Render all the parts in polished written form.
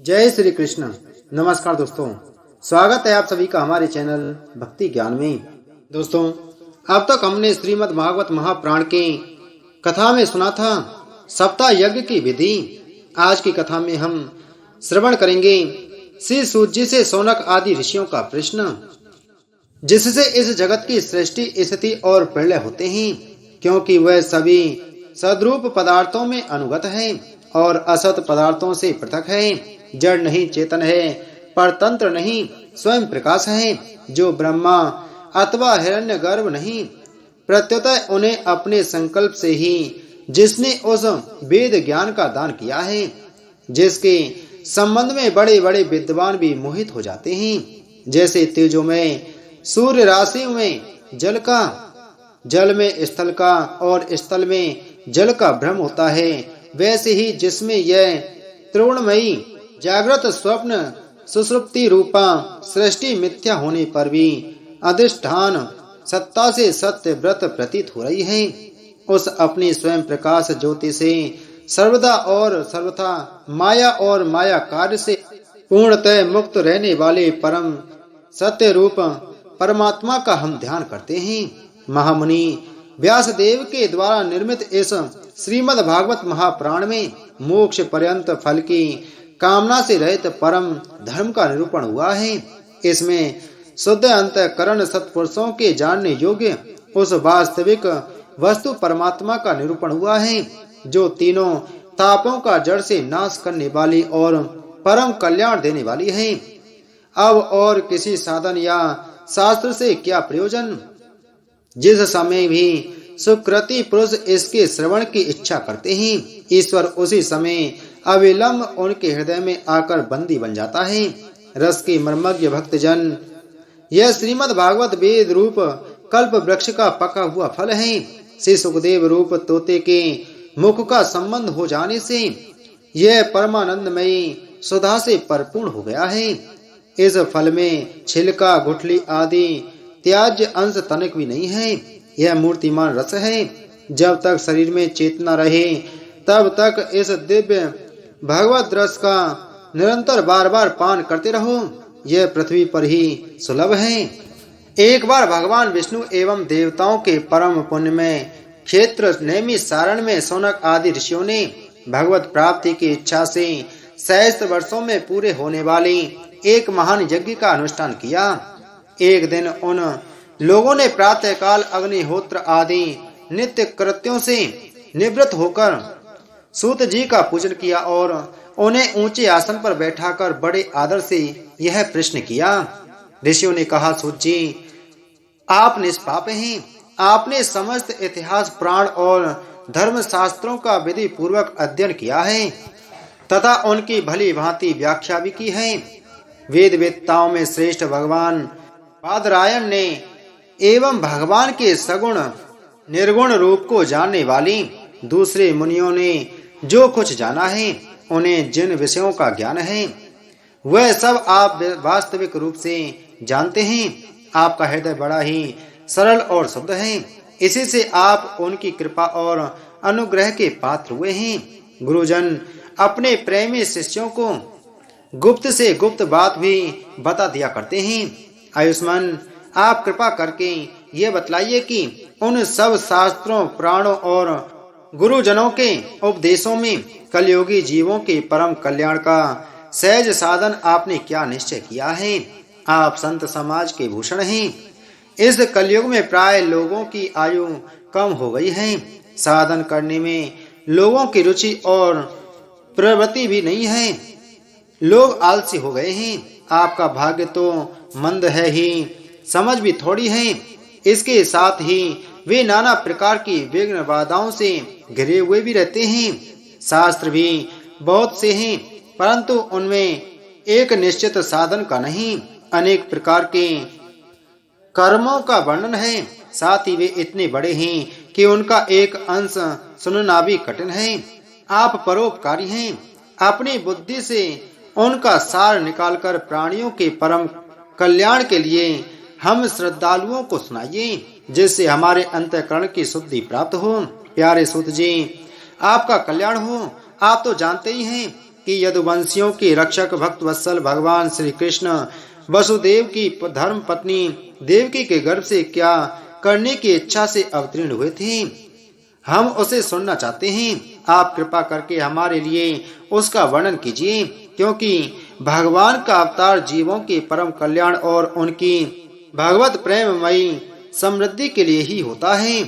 जय श्री कृष्ण। नमस्कार दोस्तों, स्वागत है आप सभी का हमारे चैनल भक्ति ज्ञान में। दोस्तों, अब तक हमने श्रीमद् भागवत महापुराण के कथा में सुना था सप्ताह यज्ञ की विधि। आज की कथा में हम श्रवण करेंगे श्री सूत जी से शौनक आदि ऋषियों का प्रश्न, जिससे इस जगत की सृष्टि स्थिति और प्रलय होते हैं, क्योंकि वह सभी सद्रूप पदार्थों में अनुगत है और असत पदार्थों से पृथक है। जड़ नहीं चेतन है, परतंत्र नहीं स्वयं प्रकाश है, जो ब्रह्मा अथवा हिरण्यगर्भ नहीं, प्रत्युतः उन्हें अपने संकल्प से ही जिसने उस वेद ज्ञान का दान किया है, जिसके संबंध में बड़े बड़े विद्वान भी मोहित हो जाते हैं। जैसे तेजो में सूर्य राशि में जल में स्थल का और स्थल में जल का भ्रम होता है, वैसे ही जिसमें यह त्रिगुणमयी जागृत स्वप्न सुषुप्ति रूपा सृष्टि मिथ्या होने पर भी अधिष्ठान सत्ता से सत्य व्रत प्रतीत हो रही है, उस अपनी स्वयं प्रकाश ज्योति से सर्वदा और सर्वथा माया और माया कार्य से पूर्णतः मुक्त रहने वाले परम सत्य रूप परमात्मा का हम ध्यान करते हैं। महामुनि व्यासदेव के द्वारा निर्मित इस श्रीमद् भागवत महापुराण में मोक्ष पर्यंत फल की कामना से रहित परम धर्म का निरूपण हुआ है। इसमें शुद्ध अंतःकरण सत्पुरुषों के जानने योग्य उस वास्तविक वस्तु परमात्मा का निरूपण हुआ है, जो तीनों तापों का जड़ से नाश करने वाली और परम कल्याण देने वाली है। अब और किसी साधन या शास्त्र से क्या प्रयोजन? जिस समय भी सुकृति पुरुष इसके श्रवण की इच्छा करते हैं, ईश्वर उसी समय अविलंब उनके हृदय में आकर बंदी बन जाता है। रस के मर्मज्ञ भक्तजन, यह श्रीमद् भागवत वेद रूप कल्प वृक्ष का पका हुआ फल है। श्री सुखदेव रूप तोते के मुख का संबंध हो जाने से यह परमानंदमयी सुधा से परिपूर्ण हो गया है। इस फल में छिलका, गुठली आदि त्याज्य अंश तनिक भी नहीं है। यह मूर्तिमान रस है। जब तक शरीर में चेतना रहे तब तक इस दिव्य भगवत रस का निरंतर बार बार पान करते रहो। यह पृथ्वी पर ही सुलभ है। एक बार भगवान विष्णु एवं देवताओं के परम पुण्य में क्षेत्र नेमि सारण में शौनक आदि ऋषियों ने भगवत प्राप्ति की इच्छा से सहस्त्र वर्षों में पूरे होने वाली एक महान यज्ञ का अनुष्ठान किया। एक दिन उन लोगों ने प्रातःकाल अग्निहोत्र आदि नित्य कृत्यों से निवृत्त होकर सूत जी का पूजन किया और उन्हें ऊंचे आसन पर बैठाकर बड़े आदर से यह प्रश्न किया। ऋषियों ने कहा, सूत जी, आप निष्पाप हैं। आपने समस्त इतिहास, पुराण और धर्म शास्त्रों का विधि पूर्वक अध्ययन किया है तथा उनकी भली भांति व्याख्या भी की है। वेद वेत्ताओं में श्रेष्ठ भगवान बादरायण ने एवं भगवान के सगुण निर्गुण रूप को जानने वाली दूसरे मुनियों ने जो कुछ जाना है, उन्हें जिन विषयों का ज्ञान है, वह सब आप वास्तविक रूप से जानते हैं। आपका हृदय बड़ा ही सरल और शुद्ध है। इसी से आप उनकी कृपा और अनुग्रह के पात्र हुए हैं। गुरुजन अपने प्रेमी शिष्यों को गुप्त से गुप्त बात भी बता दिया करते हैं। आयुष्मान, आप कृपा करके ये बतलाइए कि उन सब शास्त्रों, पुराणों और गुरुजनों के उपदेशों में कलयुगी जीवों के परम कल्याण का सहज साधन आपने क्या निश्चय किया है? आप संत समाज के भूषण हैं। इस कलयुग में प्राय लोगों की आयु कम हो गई है। साधन करने में लोगों की रुचि और प्रवृत्ति भी नहीं है। लोग आलसी हो गए हैं। आपका भाग्य तो मंद है ही, समझ भी थोड़ी है। इसके साथ ही वे नाना प्रकार की विघ्न बाधाओं से घिरे हुए भी रहते हैं। शास्त्र भी बहुत से हैं, परंतु उनमें एक निश्चित साधन का नहीं, अनेक प्रकार के कर्मों का वर्णन है। साथ ही वे इतने बड़े हैं कि उनका एक अंश सुनना भी कठिन है। आप परोपकारी हैं। अपनी बुद्धि से उनका सार निकालकर प्राणियों के परम कल्याण के लिए हम श्रद्धालुओं को सुनाइए, जिससे हमारे अंतःकरण की शुद्धि प्राप्त हो। प्यारे सूत जी, आपका कल्याण हो। आप तो जानते ही हैं कि यदुवंशियों के रक्षक भक्त वत्सल भगवान श्री कृष्ण वसुदेव की धर्म पत्नी देवकी के गर्भ से क्या करने की इच्छा से अवतीर्ण हुए थे। हम उसे सुनना चाहते हैं। आप कृपा करके हमारे लिए उसका वर्णन कीजिए, क्योंकि भगवान का अवतार जीवों के परम कल्याण और उनकी भगवत प्रेममयी समृद्धि के लिए ही होता है।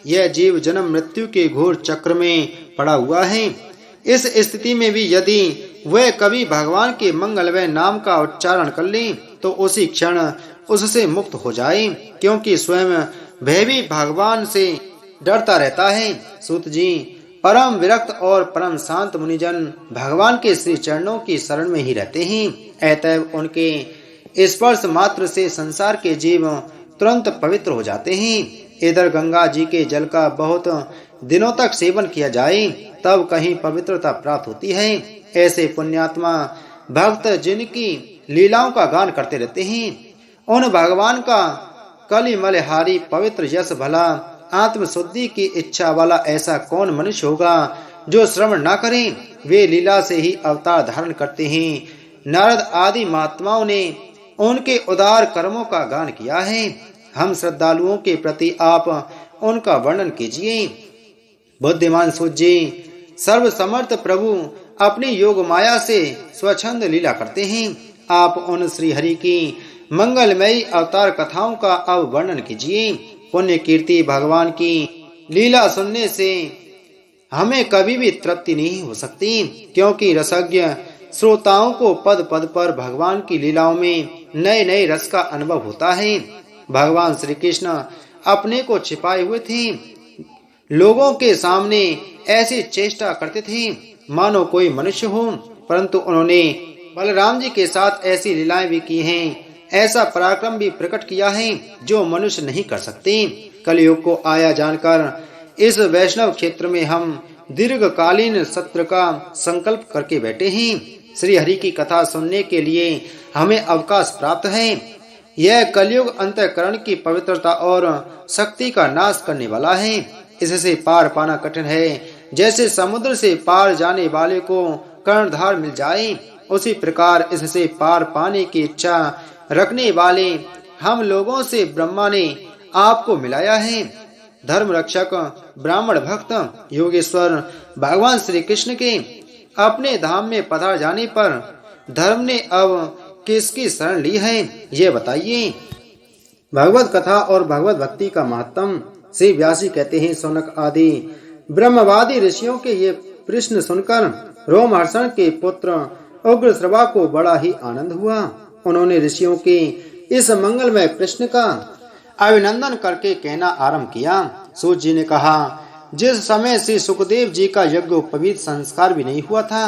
यह जीव जन्म मृत्यु के घोर चक्र में पड़ा हुआ है। इस स्थिति में भी यदि वह कभी भगवान के मंगलमय नाम का उच्चारण कर ले तो उसी क्षण उससे मुक्त हो जाए, क्योंकि स्वयं वह भी भगवान से डरता रहता है। सूत जी, परम विरक्त और परम शांत मुनिजन भगवान के श्री चरणों की शरण में ही रहते हैं। अतएव उनके स्पर्श मात्र से संसार के जीव तुरंत पवित्र हो जाते हैं। इधर गंगा जी के जल का बहुत दिनों तक सेवन किया जाए तब कहीं पवित्रता प्राप्त होती है। ऐसे पुण्यात्मा भक्त जिनकी लीलाओं का गान करते रहते हैं, उन भगवान का कलिमलहारी पवित्र यश भला आत्मशुद्धि की इच्छा वाला ऐसा कौन मनुष्य होगा जो श्रवण न करे। वे लीला से ही अवतार धारण करते हैं। नारद आदि महात्माओं ने उनके उदार कर्मों का गान किया है। हम श्रद्धालुओं के प्रति आप उनका वर्णन कीजिए। बुद्धिमान सूत जी, सर्वसमर्थ प्रभु अपनी योग माया से स्वच्छंद लीला करते हैं। आप उन श्री हरि की मंगलमयी अवतार कथाओं का अब वर्णन कीजिए। पुण्य कीर्ति भगवान की लीला सुनने से हमें कभी भी तृप्ति नहीं हो सकती, क्योंकि रसज्ञ श्रोताओं को पद पद पर भगवान की लीलाओं में नए नए रस का अनुभव होता है। भगवान श्री कृष्ण अपने को छिपाए हुए थे। लोगों के सामने ऐसी चेष्टा करते थे मानो कोई मनुष्य हो, परंतु उन्होंने बलराम जी के साथ ऐसी लीलाएं भी की हैं। ऐसा पराक्रम भी प्रकट किया है जो मनुष्य नहीं कर सकते। कलयुग को आया जानकर इस वैष्णव क्षेत्र में हम दीर्घकालीन सत्र का संकल्प करके बैठे हैं। श्री हरि की कथा सुनने के लिए हमें अवकाश प्राप्त है। यह कलयुग अंतःकरण की पवित्रता और शक्ति का नाश करने वाला है। इससे पार पाना कठिन है। जैसे समुद्र से पार जाने वाले को कर्णधार मिल जाए, उसी प्रकार इससे पार पाने की इच्छा रखने वाले हम लोगों से ब्रह्मा ने आपको मिलाया है। धर्म रक्षक ब्राह्मण भक्त योगेश्वर भगवान श्री कृष्ण के अपने धाम में पधार जाने पर धर्म ने अब किसकी शरण ली है, ये बताइए। भगवत कथा और भगवत भक्ति का महत्व। श्री व्यासी कहते हैं, सौनक आदि ब्रह्मवादी ऋषियों के ये प्रश्न सुनकर रोमहर्षण के पुत्र उग्रश्रवा को बड़ा ही आनंद हुआ। उन्होंने ऋषियों के इस मंगलमय प्रश्न का अभिनंदन करके कहना आरंभ किया। सूत जी ने कहा, जिस समय श्री सुखदेव जी का यज्ञोपवीत संस्कार भी नहीं हुआ था,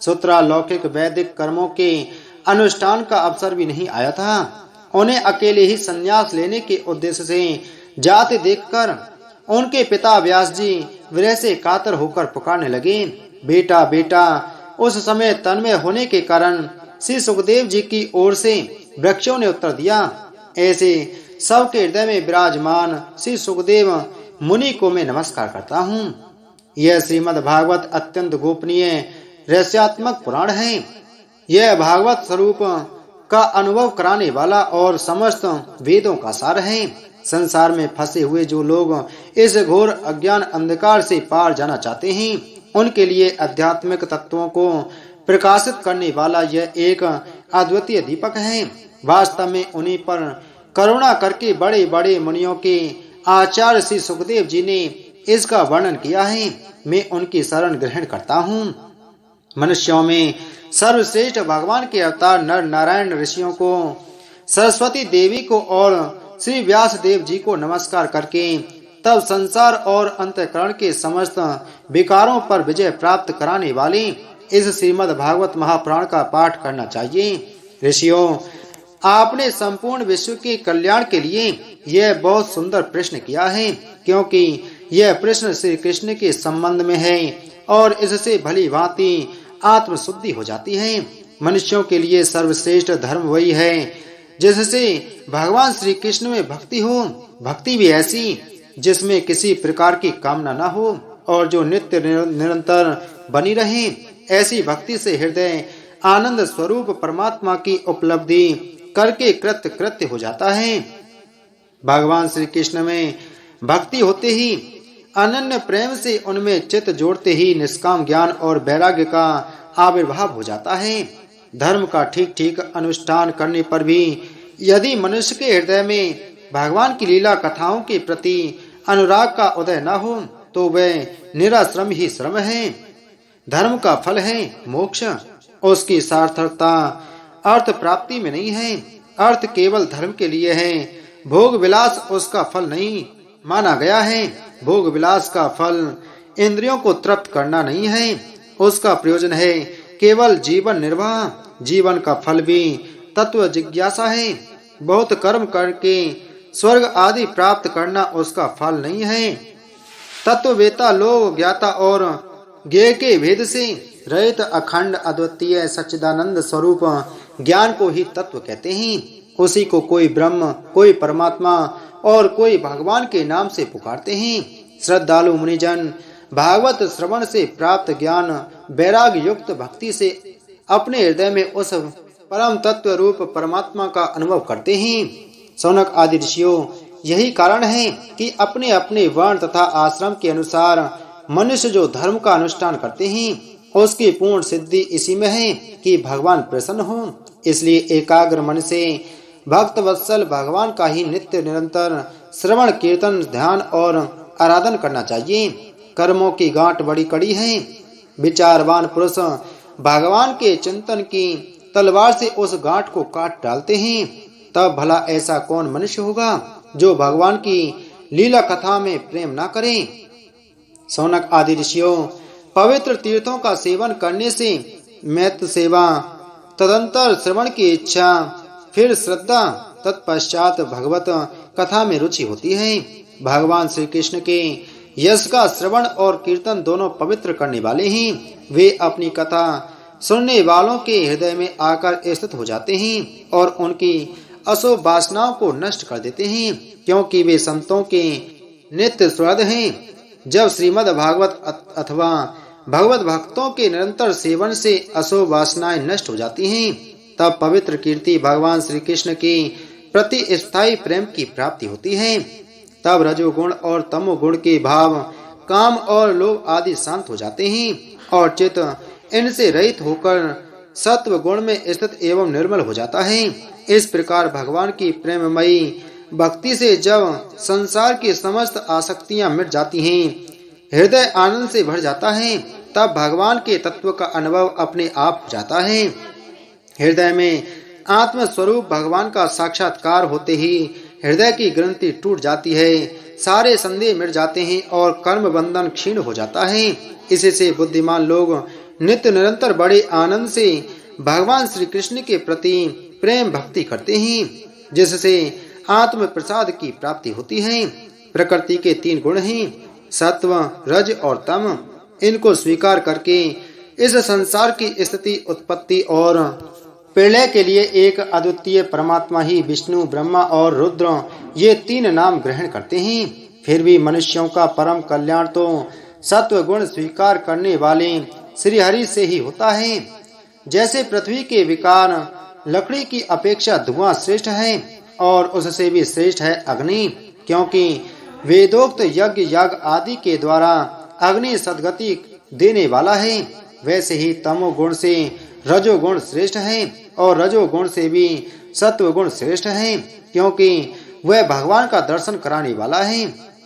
सूत्रालौकिक वैदिक कर्मों के अनुष्ठान का अवसर भी नहीं आया था, उन्हें अकेले ही संन्यास लेने के उद्देश्य से जाते देखकर उनके पिता व्यास जी विरह से कातर होकर पुकारने लगे, बेटा बेटा। उस समय तन्मय होने के कारण श्री सुखदेव जी की ओर से वृक्षों ने उत्तर दिया, ऐसे सबके हृदय में विराजमान श्री सुखदेव मुनि को मैं नमस्कार करता हूँ। यह श्रीमद् भागवत अत्यंत गोपनीय रहस्यात्मक पुराण है। यह भागवत स्वरूप का अनुभव कराने वाला और समस्त वेदों का सार है। संसार में फंसे हुए जो लोग इस घोर अज्ञान अंधकार से पार जाना चाहते हैं, उनके लिए आध्यात्मिक तत्वों को प्रकाशित करने वाला यह एक अद्वितीय दीपक है। वास्तव में उन्हीं पर करुणा करके बड़े बड़े मुनियों के आचार्य श्री सुखदेव जी ने इसका वर्णन किया है। मैं उनकी शरण ग्रहण करता हूँ। मनुष्यों में सर्वश्रेष्ठ भगवान के अवतार नर नारायण ऋषियों को, सरस्वती देवी को और श्री व्यास देव जी को नमस्कार करके तब संसार और अंतःकरण के समस्त विकारों पर विजय प्राप्त कराने वाले इस श्रीमद् भागवत महापुराण का पाठ करना चाहिए। ऋषियों, आपने संपूर्ण विश्व के कल्याण के लिए यह बहुत सुंदर प्रश्न किया है, क्योंकि यह प्रश्न श्री कृष्ण के संबंध में है और इससे भली भांति आत्मशुद्धि हो जाती है। मनुष्यों के लिए सर्वश्रेष्ठ धर्म वही है जिससे भगवान श्री कृष्ण में भक्ति हो। भक्ति भी ऐसी जिसमें किसी प्रकार की कामना न हो और जो नित्य निरंतर बनी रहे। ऐसी भक्ति से हृदय आनंद स्वरूप परमात्मा की उपलब्धि करके कृत्य कृत्य हो जाता है। भगवान श्री कृष्ण में भक्ति होते ही, अनन्य प्रेम से उनमें चित्त जोड़ते ही निष्काम ज्ञान और वैराग्य का आविर्भाव हो जाता है। धर्म का ठीक ठीक अनुष्ठान करने पर भी यदि मनुष्य के हृदय में भगवान की लीला कथाओं के प्रति अनुराग का उदय न हो तो वह निराश्रम ही श्रम है। धर्म का फल है मोक्ष, उसकी सार्थकता अर्थ प्राप्ति में नहीं है। अर्थ केवल धर्म के लिए है, भोग विलास उसका फल नहीं माना गया है। भोग विलास का फल इंद्रियों को तृप्त करना नहीं है, उसका प्रयोजन है केवल जीवन निर्वाह। जीवन का फल भी तत्व जिज्ञासा है। बहुत कर्म करके स्वर्ग आदि प्राप्त करना उसका फल नहीं है। तत्ववेता लोग ज्ञाता और ज्ञेय के भेद से रहित अखंड अद्वितीय सच्चिदानंद स्वरूप ज्ञान को ही तत्व कहते हैं। उसी को कोई ब्रह्म, कोई परमात्मा और कोई भगवान के नाम से पुकारते हैं। श्रद्धालु मुनिजन भागवत श्रवण से प्राप्त ज्ञान वैराग्य युक्त भक्ति से अपने हृदय में उस परम तत्व रूप परमात्मा का अनुभव करते हैं। शौनक आदि ऋषियों, यही कारण है कि अपने अपने वर्ण तथा आश्रम के अनुसार मनुष्य जो धर्म का अनुष्ठान करते हैं उसकी पूर्ण सिद्धि इसी में है कि भगवान प्रसन्न हो। इसलिए एकाग्र मन से भक्त वत्सल भगवान का ही नित्य निरंतर श्रवण कीर्तन ध्यान और आराधन करना चाहिए। कर्मों की गांठ बड़ी कड़ी है। विचारवान पुरुष भगवान के चिंतन की तलवार से उस गांठ को काट डालते हैं। तब भला ऐसा कौन मनुष्य होगा जो भगवान की लीला कथा में प्रेम ना करे। शौनक आदि ऋषियों, पवित्र तीर्थों का सेवन करने से मैत्र सेवा, तदंतर श्रवण की इच्छा, फिर श्रद्धा, तत्पश्चात भगवत कथा में रुचि होती है। भगवान श्री कृष्ण के यश का श्रवण और कीर्तन दोनों पवित्र करने वाले हैं। वे अपनी कथा सुनने वालों के हृदय में आकर स्थित हो जाते हैं और उनकी अशुभ वासनाओं को नष्ट कर देते हैं, क्योंकि वे संतों के नित्य सुहृद हैं। जब श्रीमद् भागवत अथवा भगवत भक्तों के निरंतर सेवन से अशुभ वासनाएं नष्ट हो जाती हैं, तब पवित्र कीर्ति भगवान श्री कृष्ण के प्रति स्थायी प्रेम की प्राप्ति होती है। तब रजोगुण और तमोगुण के भाव, काम और लोभ आदि शांत हो जाते हैं और चित्त इनसे रहित होकर सत्व गुण में स्थित एवं निर्मल हो जाता है। इस प्रकार भगवान की प्रेममयी भक्ति से जब संसार की समस्त आसक्तियां मिट जाती हैं, हृदय आनंद से भर जाता है, तब भगवान के तत्व का अनुभव अपने आप हो जाता है। हृदय में आत्म स्वरूप भगवान का साक्षात्कार होते ही हृदय की ग्रंथि टूट जाती है, सारे संदेह मिट जाते हैं और कर्म बंधन क्षीण हो जाता है। इसी से बुद्धिमान लोग नित्य निरंतर बड़े आनंद से भगवान श्री कृष्ण के प्रति प्रेम भक्ति करते हैं, जिससे आत्म प्रसाद की प्राप्ति होती है। प्रकृति के 3 गुण हैं, सत्व, रज और तम। इनको स्वीकार करके इस संसार की स्थिति, उत्पत्ति और प्रलय के लिए एक अद्वितीय परमात्मा ही विष्णु, ब्रह्मा और रुद्र, ये 3 नाम ग्रहण करते हैं। फिर भी मनुष्यों का परम कल्याण तो सत्व गुण स्वीकार करने वाले श्री हरि से ही होता है। जैसे पृथ्वी के विकार लकड़ी की अपेक्षा धुआं श्रेष्ठ है और उससे भी श्रेष्ठ है अग्नि, क्योंकि वेदोक्त यज्ञ याग आदि के द्वारा अग्नि सद्गति देने वाला है। वैसे ही तमोगुण से रजोगुण श्रेष्ठ है और रजोगुण से भी सत्वगुण श्रेष्ठ है, क्योंकि वह भगवान का दर्शन कराने वाला है।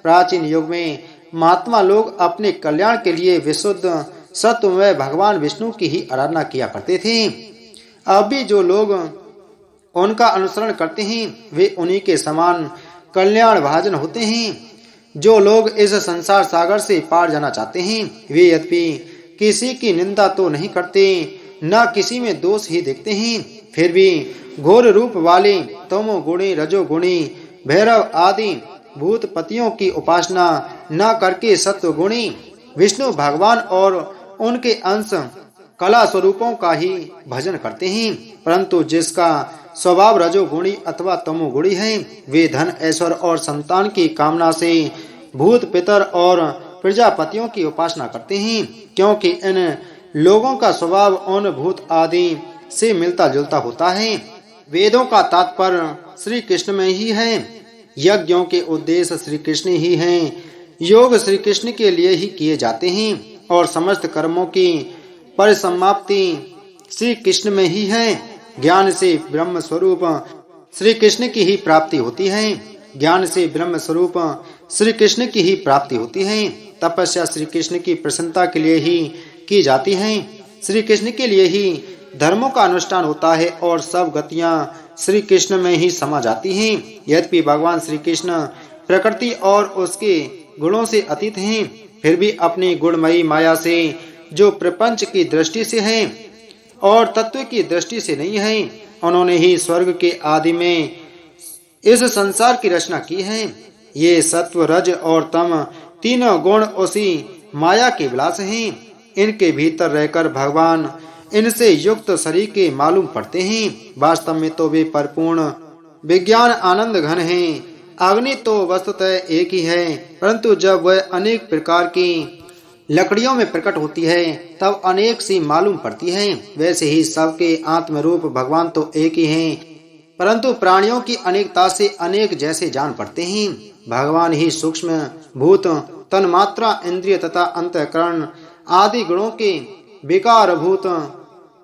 प्राचीन युग में महात्मा लोग अपने कल्याण के लिए विशुद्ध सत्वमय भगवान विष्णु की ही आराधना किया करते थे। अब भी जो लोग उनका अनुसरण करते हैं वे उन्हीं के समान कल्याण भाजन होते हैं। जो लोग इस संसार सागर से पार जाना चाहते हैं वे यद्यपि किसी की निंदा तो नहीं करते, न किसी में दोष ही देखते हैं, फिर भी घोर रूप वाले तमोगुणी, रजोगुणी, भैरव आदि भूतपतियों की उपासना न करके सत्वगुणी विष्णु भगवान और उनके अंश कला स्वरूपों का ही भजन करते हैं। परंतु जिसका स्वभाव रजोगुणी अथवा तमोगुणी है वे धन, ऐश्वर्य और संतान की कामना से भूत, पितर और प्रजापतियों की उपासना करते हैं, क्योंकि इन लोगों का स्वभाव उन भूत आदि से मिलता जुलता होता है। वेदों का तात्पर्य श्री कृष्ण में ही है। यज्ञों के उद्देश्य श्री कृष्ण ही हैं। योग श्री कृष्ण के लिए ही किए जाते हैं और समस्त कर्मों की परिसमाप्ति श्री कृष्ण में ही है। ज्ञान से ब्रह्म स्वरूप श्री कृष्ण की ही प्राप्ति होती है। ज्ञान से ब्रह्म स्वरूप श्री कृष्ण की ही प्राप्ति होती है। तपस्या श्री कृष्ण की प्रसन्नता के लिए ही की जाती है। श्री कृष्ण के लिए ही धर्मों का अनुष्ठान होता है और सब गतियां श्री कृष्ण में ही समा जाती हैं। यद्यपि भगवान श्री कृष्ण प्रकृति और उसके गुणों से अतीत हैं, फिर भी अपनी गुणमयी माया से जो प्रपंच की दृष्टि से है और तत्व की दृष्टि से नहीं है, उन्होंने ही स्वर्ग के आदि में इस संसार की रचना की है। ये सत्व, रज और तम तीनों गुण उसी माया के विलास हैं। इनके भीतर रहकर भगवान इनसे युक्त शरीर के मालूम पड़ते हैं। वास्तव में तो वे परिपूर्ण विज्ञान आनंद घन हैं। अग्नि तो वस्तुतः एक ही है, परंतु जब वह अनेक प्रकार की लकड़ियों में प्रकट होती है तब अनेक सी मालूम पड़ती है। वैसे ही सबके आत्म रूप भगवान तो एक ही हैं, परंतु प्राणियों की अनेकता से अनेक जैसे जान पड़ते हैं। भगवान ही सूक्ष्म भूत, तन्मात्रा, इंद्रिय तथा अंतःकरण आदि गुणों के विकार भूत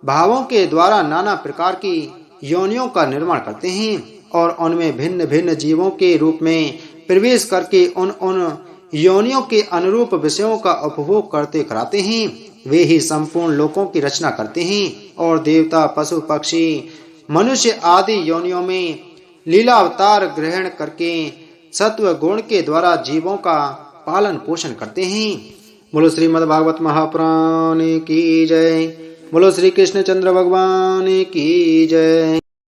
भावों के द्वारा नाना प्रकार की योनियों का निर्माण करते हैं और उनमें भिन्न भिन्न जीवों के रूप में प्रवेश करके उन योनियों के अनुरूप विषयों का उपभोग करते कराते हैं। वे ही संपूर्ण लोकों की रचना करते हैं और देवता, पशु, पक्षी, मनुष्य आदि योनियों में लीला अवतार ग्रहण करके सत्व गुण के द्वारा जीवों का पालन पोषण करते हैं। बोलो श्रीमद् भागवत महापुराण की जय। बोलो श्री कृष्ण चंद्र भगवान की जय।